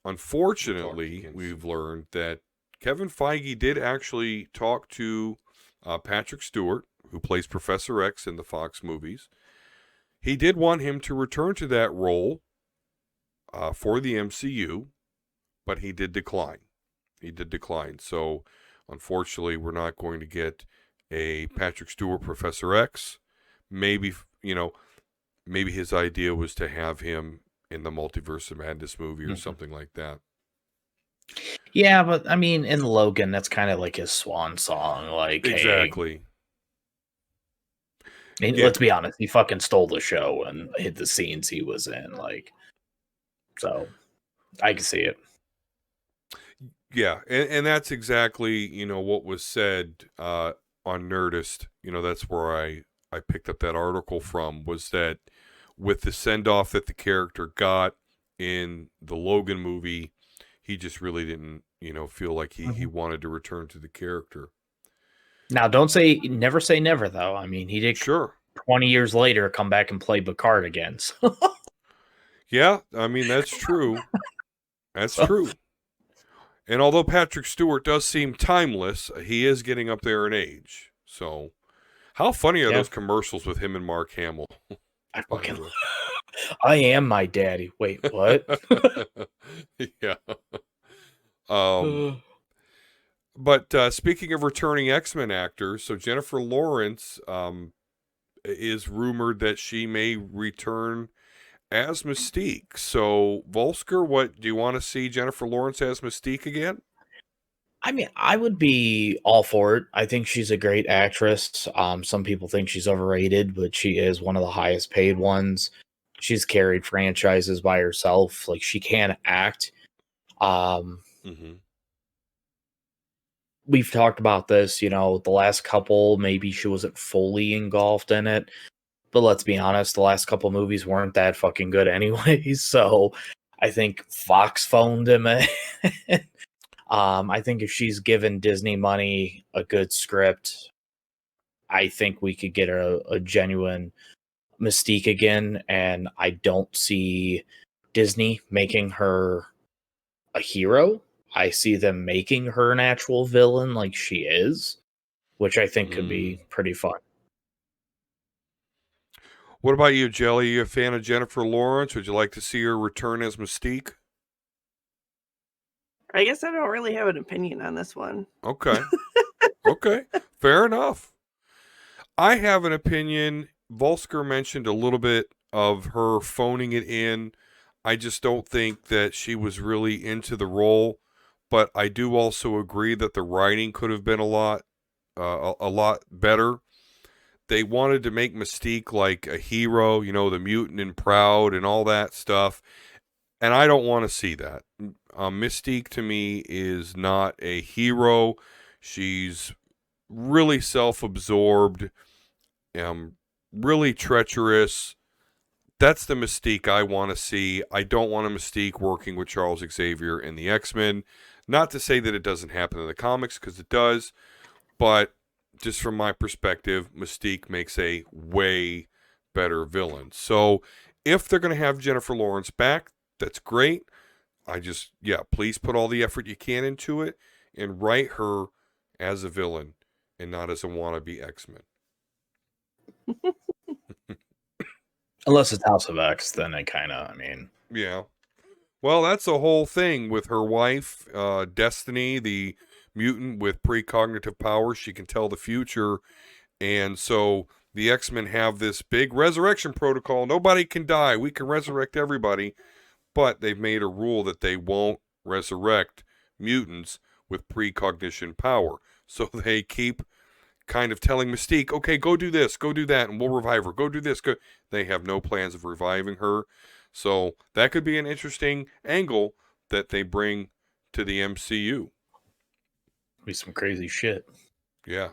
unfortunately, we've learned that Kevin Feige did actually talk to Patrick Stewart, who plays Professor X in the Fox movies. He did want him to return to that role for the MCU, but he did decline. So, unfortunately, we're not going to get a Patrick Stewart Professor X. Maybe, maybe his idea was to have him in the Multiverse of Madness movie or something like that. Yeah, but I mean, in Logan, that's kind of like his swan song. Like, exactly. Hey, let's be honest, he fucking stole the show and hit the scenes he was in. Like, so I can see it. Yeah, and that's exactly, what was said on Nerdist. That's where I picked up that article from, was that with the send-off that the character got in the Logan movie, he just really didn't, feel like he wanted to return to the character. Now, never say never, though. I mean, he did 20 years later come back and play Picard again. So. Yeah, I mean, that's true. That's true. And although Patrick Stewart does seem timeless, he is getting up there in age. So, how funny are those commercials with him and Mark Hamill? I am my daddy. Wait, what? Yeah. But speaking of returning X-Men actors, so Jennifer Lawrence is rumored that she may return as Mystique. So, Volsker, what do you want to see Jennifer Lawrence as Mystique again? I mean, I would be all for it. I think she's a great actress. Some people think she's overrated, but she is one of the highest paid ones. She's carried franchises by herself. Like, she can act. We've talked about this, the last couple, maybe she wasn't fully engulfed in it. But let's be honest, the last couple movies weren't that fucking good anyways. So I think Fox phoned him. I think if she's given Disney money, a good script, I think we could get a genuine Mystique again. And I don't see Disney making her a hero. I see them making her an actual villain like she is, which I think could be pretty fun. What about you, Jelly? Are you a fan of Jennifer Lawrence? Would you like to see her return as Mystique? I guess I don't really have an opinion on this one. Okay. Okay. Fair enough. I have an opinion. Volsker mentioned a little bit of her phoning it in. I just don't think that she was really into the role. But I do also agree that the writing could have been a lot better. They wanted to make Mystique like a hero, the mutant and proud and all that stuff. And I don't want to see that. Mystique to me is not a hero. She's really self-absorbed, really treacherous. That's the Mystique I want to see. I don't want a Mystique working with Charles Xavier and the X-Men. Not to say that it doesn't happen in the comics, because it does. But just from my perspective, Mystique makes a way better villain. So if they're going to have Jennifer Lawrence back, that's great. Please put all the effort you can into it and write her as a villain and not as a wannabe X-Men. Unless it's House of X, then it Yeah. Well, that's the whole thing with her wife, Destiny, the mutant with precognitive powers. She can tell the future. And so the X-Men have this big resurrection protocol. Nobody can die. We can resurrect everybody. But they've made a rule that they won't resurrect mutants with precognition power. So they keep kind of telling Mystique, okay, go do this, go do that, and we'll revive her. Go do this. Go. They have no plans of reviving her. So that could be an interesting angle that they bring to the MCU. Be some crazy shit. Yeah.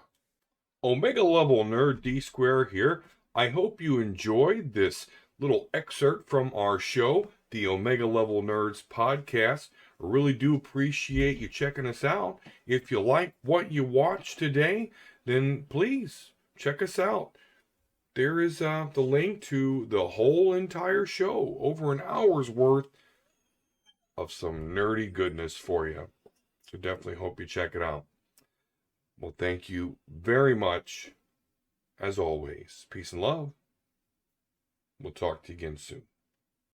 Omega Level Nerd D Square here. I hope you enjoyed this little excerpt from our show, the Omega Level Nerds podcast. I really do appreciate you checking us out. If you like what you watched today, then please check us out. There is the link to the whole entire show, over an hour's worth of some nerdy goodness for you. So definitely hope you check it out. Well, thank you very much. As always, peace and love. We'll talk to you again soon.